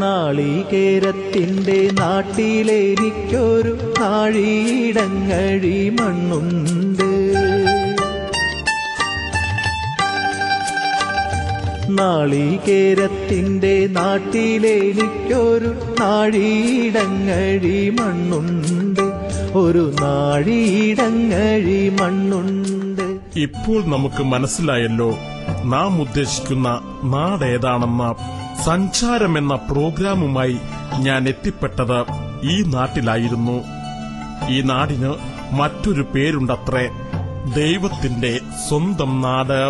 നാളികേരത്തിന്റെ നാട്ടിലെനിക്കൊരു നാഴിയിടങ്ങഴി മണ്ണുണ്ട്. നാളികേരത്തിന്റെ നാട്ടിലെനിക്കൊരു നാഴിയിടങ്ങഴി മണ്ണുണ്ട്, ഒരു നാഴിയിടങ്ങഴി മണ്ണുണ്ട്. ഇപ്പോൾ നമുക്ക് മനസ്സിലായല്ലോ നാം ഉദ്ദേശിക്കുന്ന നാടേതാണെന്ന. സഞ്ചാരം എന്ന പ്രോഗ്രാമുമായി ഞാൻ എത്തിപ്പെട്ടത് ഈ നാട്ടിലായിരുന്നു. ഈ നാടിന് മറ്റൊരു പേരുണ്ടത്രേ, ദൈവത്തിന്റെ സ്വന്തം നാട്.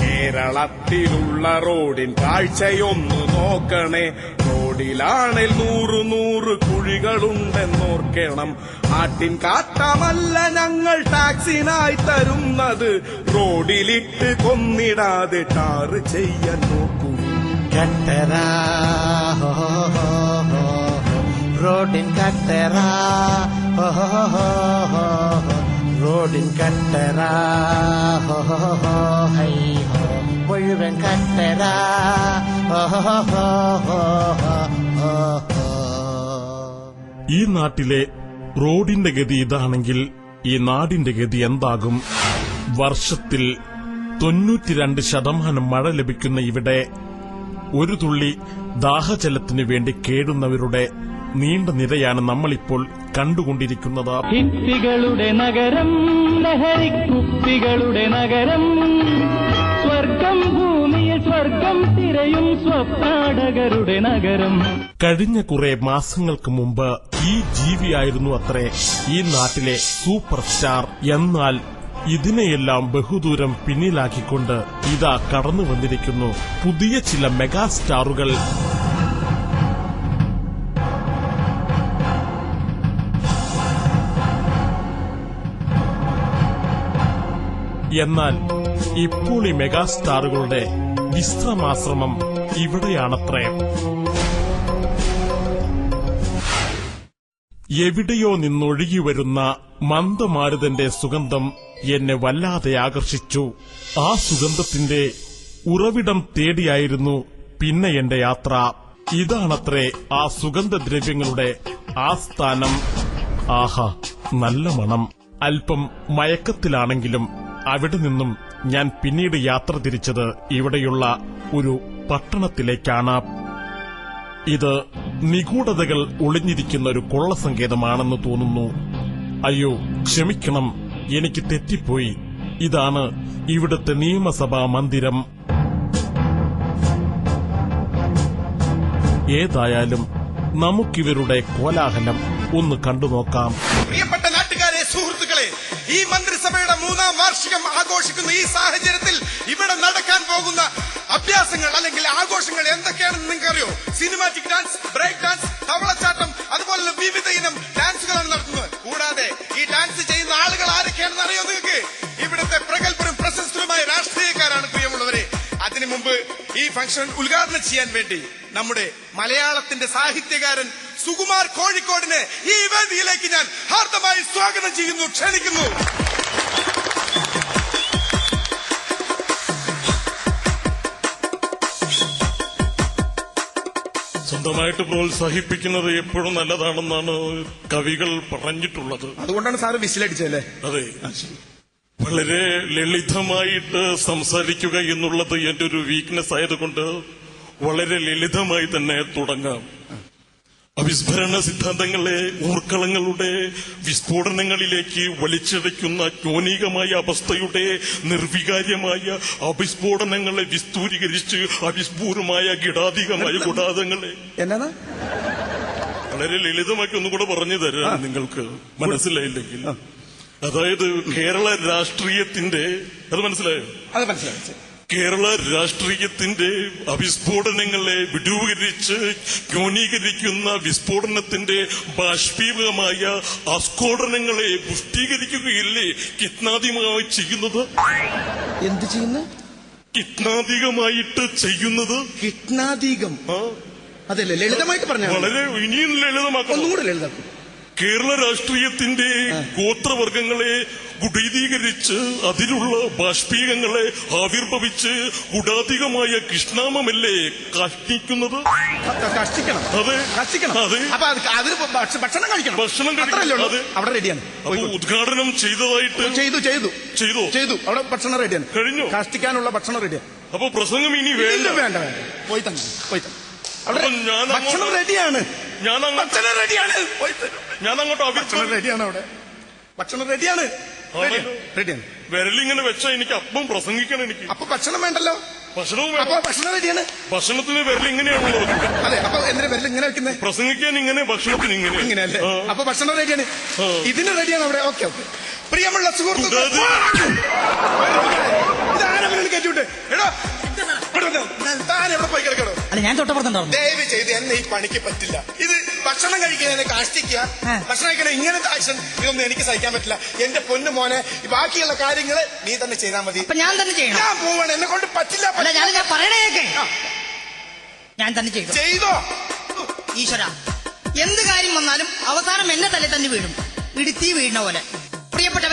കേരളത്തിലുള്ള റോഡിൻ കാഴ്ചയൊന്നു നോക്കണേ. റോഡിലാണേൽ 100 കുഴികളുണ്ടെന്നോർക്കണം. ആട്ടിൻ കാട്ടമല്ല ഞങ്ങൾ ടാക്സിനായി തരുന്നത്, റോഡിലിട്ട് കൊന്നിടാതെ ടാറ് ചെയ്യാൻ നോക്കൂ. കട്ടറാ റോഡിൻ കട്ടറാ, റോഡിൻ കട്ടറാ മുഴുവൻ കട്ടറാ. ഈ നാട്ടിലെ റോഡിന്റെ ഗതി ഇതാണെങ്കിൽ ഈ നാടിന്റെ ഗതി എന്താകും? വർഷത്തിൽ 92% മഴ ലഭിക്കുന്ന ഇവിടെ ഒരു തുള്ളി ദാഹജലത്തിനു വേണ്ടി കേടുന്നവരുടെ നീണ്ട നിരയാണ് നമ്മളിപ്പോൾ കണ്ടുകൊണ്ടിരിക്കുന്നത്. ഹിപ്പികളുടെ നഗരം, ലഹരിക്കുപ്പികളുടെ നഗരം, സ്വർഗം ഭൂമിയിൽ സ്വർഗം തിരയും സ്വപ്നാടകരുടെ നഗരം. കഴിഞ്ഞ കുറെ മാസങ്ങൾക്ക് മുമ്പ് ഈ ജീവിയായിരുന്നു അത്രേ ഈ നാട്ടിലെ സൂപ്പർ സ്റ്റാർ. എന്നാൽ ഇതിനെയെല്ലാം ബഹുദൂരം പിന്നിലാക്കിക്കൊണ്ട് ഇതാ കടന്നു വന്നിരിക്കുന്നു പുതിയ ചില മെഗാ സ്റ്റാറുകൾ. എന്നാൽ ഇപ്പോൾ ഈ മെഗാസ്റ്റാറുകളുടെ വിശ്രമാശ്രമം ഇവിടെയാണത്രേ. എവിടെയോ നിന്നൊഴുകിവരുന്ന മന്ദമാരുതന്റെ സുഗന്ധം എന്നെ വല്ലാതെ ആകർഷിച്ചു. ആ സുഗന്ധത്തിന്റെ ഉറവിടം തേടിയായിരുന്നു പിന്നെ എന്റെ യാത്ര. ഇതാണത്രേ ആ സുഗന്ധദ്രവ്യങ്ങളുടെ ആസ്ഥാനം. ആഹാ, നല്ല മണം. അല്പം മയക്കത്തിലാണെങ്കിലും അവിടെ നിന്നും ഞാൻ പിന്നീട് യാത്ര തിരിച്ചത് ഇവിടെയുള്ള ഒരു പട്ടണത്തിലേക്കാണ്. ഇത് നിഗൂഢതകൾ ഒളിഞ്ഞിരിക്കുന്ന ഒരു കൊള്ളസങ്കേതമാണെന്ന് തോന്നുന്നു. അയ്യോ, ക്ഷമിക്കണം, എനിക്ക് തെറ്റിപ്പോയി. ഇതാണ് ഇവിടുത്തെ നിയമസഭാ മന്ദിരം. ഏതായാലും നമുക്കിവരുടെ കോലാഹലം ഒന്ന് കണ്ടുനോക്കാം. പ്രിയപ്പെട്ട നാട്ടുകാരെ, സുഹൃത്തുക്കളെ, ഈ മന്ത്രിസഭയുടെ 3ാം വാർഷികം ആഘോഷിക്കുന്ന ഈ സാഹചര്യത്തിൽ ഇവിടെ നടക്കാൻ പോകുന്ന അഭ്യാസങ്ങൾ അല്ലെങ്കിൽ ആഘോഷങ്ങൾ എന്തൊക്കെയാണെന്ന് നിങ്ങൾക്കറിയോ? സിനിമാറ്റിക് ഡാൻസ്, ബ്രേക്ക് ഡാൻസ്, തവളച്ചാട്ടം, അതുപോലെ വിവിധ ഇനം ഡാൻസുകളാണ് നടത്തുന്നത്. കൂടാതെ ഈ ഡാൻസ് ചെയ്യുന്ന ആളുകൾ ആരൊക്കെയാണെന്ന് അറിയോ നിങ്ങൾക്ക്? ഇവിടുത്തെ പ്രഗത്ഭരും പ്രശസ്തരുമായ രാഷ്ട്രീയക്കാരാണ് പ്രിയമുള്ളവരെ. അതിനു മുമ്പ് ഈ ഫംഗ്ഷൻ ഉദ്ഘാടനം ചെയ്യാൻ വേണ്ടി നമ്മുടെ മലയാളത്തിന്റെ സാഹിത്യകാരൻ സുകുമാർ കോഴിക്കോടിനെ ഈ വേദിയിലേക്ക് ഞാൻ ഹാർദമായി സ്വാഗതം ചെയ്യുന്നു, ക്ഷണിക്കുന്നു. സ്വന്തമായിട്ട് പ്രോത്സാഹിപ്പിക്കുന്നത് എപ്പോഴും നല്ലതാണെന്നാണ് കവികൾ പറഞ്ഞിട്ടുള്ളത്. അതുകൊണ്ടാണ് സാറ് വിസിലടിച്ചല്ലേ? അതെ, വളരെ ലളിതമായിട്ട് സംസാരിക്കുക എന്നുള്ളത് എന്റെ ഒരു വീക്ക്നെസ് ആയതുകൊണ്ട് വളരെ ലളിതമായി തന്നെ തുടങ്ങാം. അവിസ്മരണ സിദ്ധാന്തങ്ങളെ ഊർക്കളങ്ങളുടെ വിസ്ഫോടനങ്ങളിലേക്ക് വലിച്ചടയ്ക്കുന്ന ജ്ഞാനികമായ അവസ്ഥയുടെ നിർവികാര്യമായ അവിസ്ഫോടനങ്ങളെ വിസ്തൂരീകരിച്ച് അവിസ്ഫൂരമായ ഗിടാധികമായ ഗുടാദങ്ങളെ എന്നാണ് വളരെ ലളിതമാക്കി ഒന്നുകൂടെ പറഞ്ഞു തരാം നിങ്ങൾക്ക് മനസ്സിലായില്ലെങ്കിൽ. അതായത് കേരള രാഷ്ട്രീയത്തിന്റെ അത് മനസ്സിലായോ? അത് മനസ്സിലായി. കേരള രാഷ്ട്രീയത്തിന്റെ അവിസ്ഫോടനങ്ങളെ വിടൂകരിച്ച് ജ്ഞാനീകരിക്കുന്ന വിസ്ഫോടനത്തിന്റെ ബാഷ്പീകമായ ആസ്ഫോടനങ്ങളെ പുഷ്ടീകരിക്കുകയില്ലേ കിത്നാദികമായി ചെയ്യുന്നത്? എന്ത് ചെയ്യുന്നു? കിത്നാദികമായിട്ട് ചെയ്യുന്നത്. കിത്നാദികം അതല്ലേ? ലളിതമായിട്ട് പറഞ്ഞാൽ വളരെ ഇനിയും ലളിതമാക്കണം. ഒന്നുകൂടെ ലളിതമാക്കും. കേരള രാഷ്ട്രീയത്തിന്റെ ഗോത്രവർഗങ്ങളെ ഗുഡീതീകരിച്ച് അതിലുള്ള ബാഷ്പീകങ്ങളെ ആവിർഭവിച്ച് ഗുഡാധികമായ കൃഷ്ണാമമല്ലേ കഷ്ടിക്കുന്നത്? കഷ്ടിക്കണം, അതെ കഷ്ടിക്കണം. അതെ. അപ്പൊ അതിന് ഭക്ഷണം കഴിക്കണം. ഭക്ഷണം അത്രയല്ലേ ഉള്ളൂ. അതെ. അവിടെ റെഡിയാണ്. അപ്പൊ ഉദ്ഘാടനം ചെയ്തതായിട്ട് ചെയ്തു ചെയ്തു ചെയ്തോ? ചെയ്തു. അവിടെ ഭക്ഷണം റെഡിയാണ്. കഴിഞ്ഞോ? കഷ്ടിക്കാനുള്ള ഭക്ഷണം റെഡിയാണ്. അപ്പൊ പ്രസംഗം ഇനി വേണ്ട വേണ്ട. വേണ്ട വേണ്ട, പോയി തന്നെ പോയി തന്നെ. അവിടെ അപ്പൊ ഞാൻ ഭക്ഷണം അങ്ങോട്ട് റെഡിയാണ്. ഭക്ഷണം റെഡിയാണ്. പോയി തന്നെ. ഞാൻ അങ്ങോട്ട് ഭക്ഷണം റെഡിയാണ്. അവിടെ ഭക്ഷണം റെഡിയാണ്. റെഡിയാണ്. വിരലിങ്ങനെ വെച്ചാ എനിക്ക് അപ്പം പ്രസംഗിക്കണം. എനിക്ക് അപ്പൊ ഭക്ഷണം വേണ്ടല്ലോ. ഭക്ഷണവും അപ്പൊ ഭക്ഷണം റെഡിയാണ്. ഭക്ഷണത്തിന് വിരൽ ഇങ്ങനെയാണല്ലോ വെക്കുന്നത്. അതെ. അപ്പൊ എന്തിനാ വിരൽ ഇങ്ങനെ വെക്കുന്നത്? പ്രസംഗിക്കാൻ ഇങ്ങനെ, ഭക്ഷണത്തിന് ഇങ്ങനെ. ഇങ്ങനെയല്ലേ? ആ. അപ്പൊ ഭക്ഷണം റെഡിയാണ്. ഇതിന് റെഡിയാണ് അവിടെ. Okay okay. പ്രിയമുള്ള സുഹൃത്തുക്കളെ, ഇതാരെങ്കിലും കയറ്റിവിട്ട് എടോ, താൻ എവിടെ പോയി കിടക്കണോ? അല്ല, ഞാൻ തൊട്ടപ്പുറത്തുണ്ടായിരുന്നു. ദയവ് ചെയ്ത് എന്നെ ഈ പണിക്ക് പറ്റില്ല. ഇത് ഭക്ഷണം കഴിക്കുന്നതിനെ കാഷ്ടിക്കുക, ഭക്ഷണം കഴിക്കുന്ന ഇങ്ങനത്തെ ആക്ഷൻ, ഇതൊന്നും എനിക്ക് സഹിക്കാൻ പറ്റില്ല. എന്റെ പൊന്നു മോനെ, ബാക്കിയുള്ള കാര്യങ്ങള് നീ തന്നെ ചെയ്താൽ മതി. അപ്പൊ ഞാൻ തന്നെ ചെയ്യണം. ഞാൻ പോവാണ്, എന്നെ കൊണ്ട് പറ്റില്ല. അല്ല, ഞാൻ പറയണേ കേക്ക്. ഞാൻ തന്നെ ചെയ്തു. ചെയ്തോ? ഈശ്വര, എന്ത് കാര്യം വന്നാലും അവസാനം എന്നെ തലേ തന്നെ വീഴും. ഇടുത്തി വീഴുന്ന പോലെ. പ്രിയപ്പെട്ടവരെ,